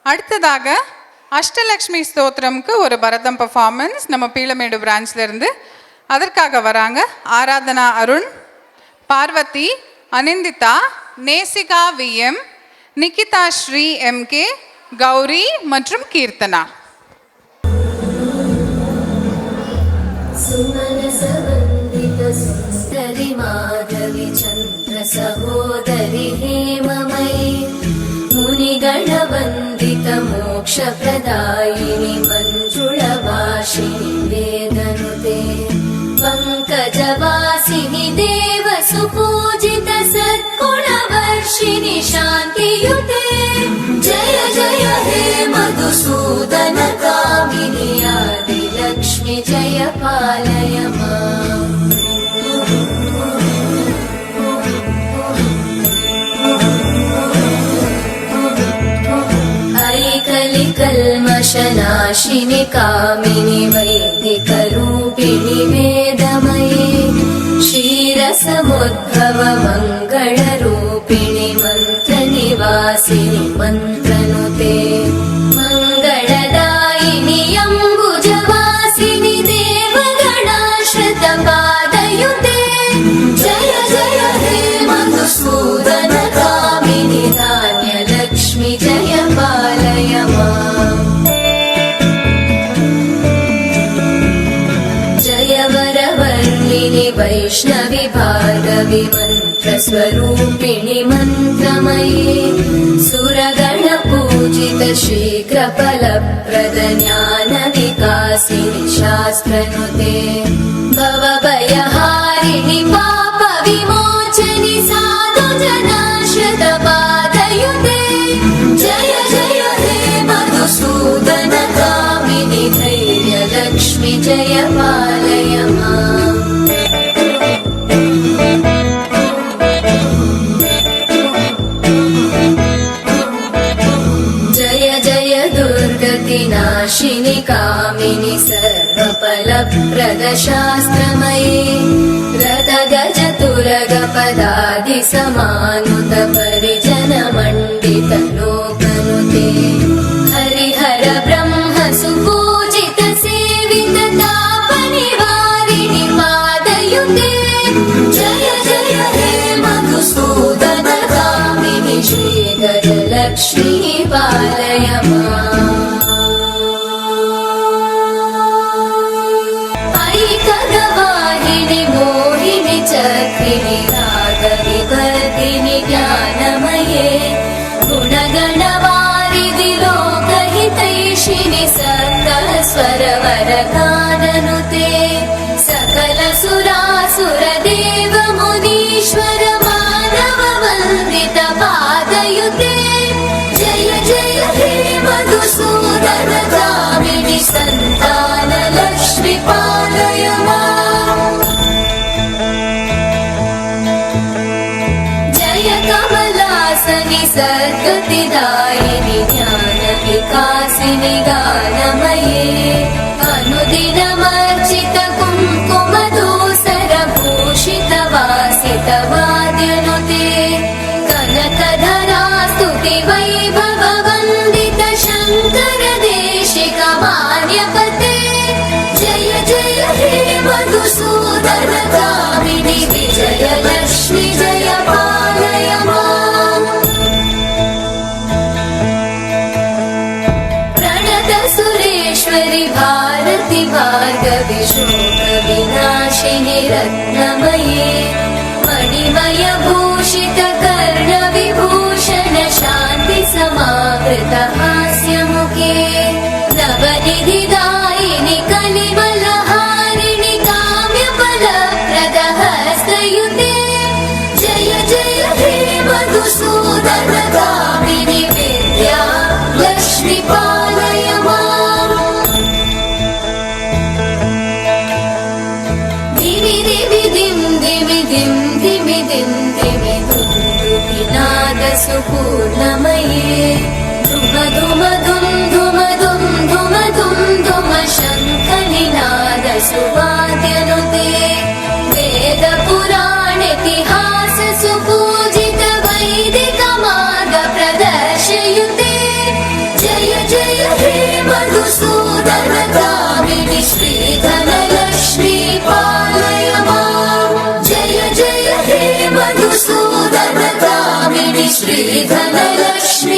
அடுத்ததாக அஷ்டலக்ஷ்மி ஸ்தோத்திரம்க்கு ஒரு பரதம் பர்ஃபார்மன்ஸ் நம்ம பீளமேடு பிரான்ச்லேருந்து. அதற்காக வராங்க ஆராதனா அருண், பார்வதி, அனிந்திதா, நேசிகா விஎம், நிகிதா ஸ்ரீ எம்கே, கௌரி மற்றும் கீர்த்தனா. सहोदरि हेममयी मुनिगणवन्दित मोक्षप्रदायिनि मञ्जुळवासिनि वेदनुते पङ्कजवासिनि देवसुपूजित सद्गुणवर्षिणि शान्तियुते जय जय हे मधुसूदन कामिनि आदिलक्ष्मि जय पालय माम्. कल्मषनाशिनि कामिनि वैदिकरूपिणि वेदमये क्षीरसमुद्भव मङ्गलरूपिणि मन्त्रनिवासिनि मन्त्रनुते मङ्गलदायिनि अम्बुजवासिनि देवगणाश्रितपादयुते जय जय हे मधुसूदन कामिनि धान्यलक्ष्मि जय पालय माम्. जय वरवर्णिनि वैष्णवि भार्गवि मन्त्रस्वरूपिणि मन्त्रमये सुरगणपूजित शीघ्रफलप्रद ज्ञानविकासिनि शास्त्रनुते भवभयहारिणि पापविमोचनि साधुजनाश्रितपादयुते जय जय हे मधुसूदन कामिनि धैर्यलक्ष्मि जय पालय माम्. जय जय दुर्गतिनाशिनि कामिनि सर्वफलप्रद शास्त्रमये रथगजतुरगपदादिसमानुत परिजनमण्डित लोकनुते हरिहर ब्रह्म सुपूजित सेवित तापनिवारिणि पादयुते जय जय हे मधुसूदन कामिनि श्रीगजलक्ष्मी पालय माम्. ऐकगवाहिनि मोहिनि चक्रिणि रागविवर्धिनि ज्ञानमये गुणगणवारिधि लोकहितैषिणि सकलस्वरवरगाननुते सकल सुरासुर देव मुनीश्वर मानव वन्दित पादयुते जय जय हे मधुसूदन कामिनि सन्तान लक्ष्मि पालय माम्. जय कमलासनि सद्गतिदायिनि ज्ञानविकासिनि गानमये अनुदिनमर्चित कुङ्कुमधूसर भूषित वासित वाद्यनुते कनकधरा स्तुति वैभव वन्दित शङ्कर देशिक मान्यपते जय जय हे मधुसूदन कामिनि विजयलक्ष्मि जय पालय माम्. प्रणत सुरेश्वरि भारति भार्गवि शोकविनाशिनि रत्नमये मणिमय भूषित कर्णविभूषण शान्ति समावृत हास्यमुखे नवनिधिदायिनि कलिवलहारिणि काम्यफलप्रद हस्तयुते जय जय हे मधुसूदन कामिनि विद्या लक्ष्मि पालय माम्. धिमि धिमि धिं धिमि धिं धिमि धिं धिमि धुं धुमिनाद सुपूर्णमये धुम धुम धुं धुम धुं धुम धुं धुम शङ्खनिनाद सुवाद्यनुते वेद पुराण इतिहास सुपूजित वैदिक मार्ग प्रदर्शयुते जय मधुसूदन कामिनि श्रीधनलक्ष्मी पालय माम् जय जय हे मधुसूदन कामिनि श्रीधनलक्ष्मी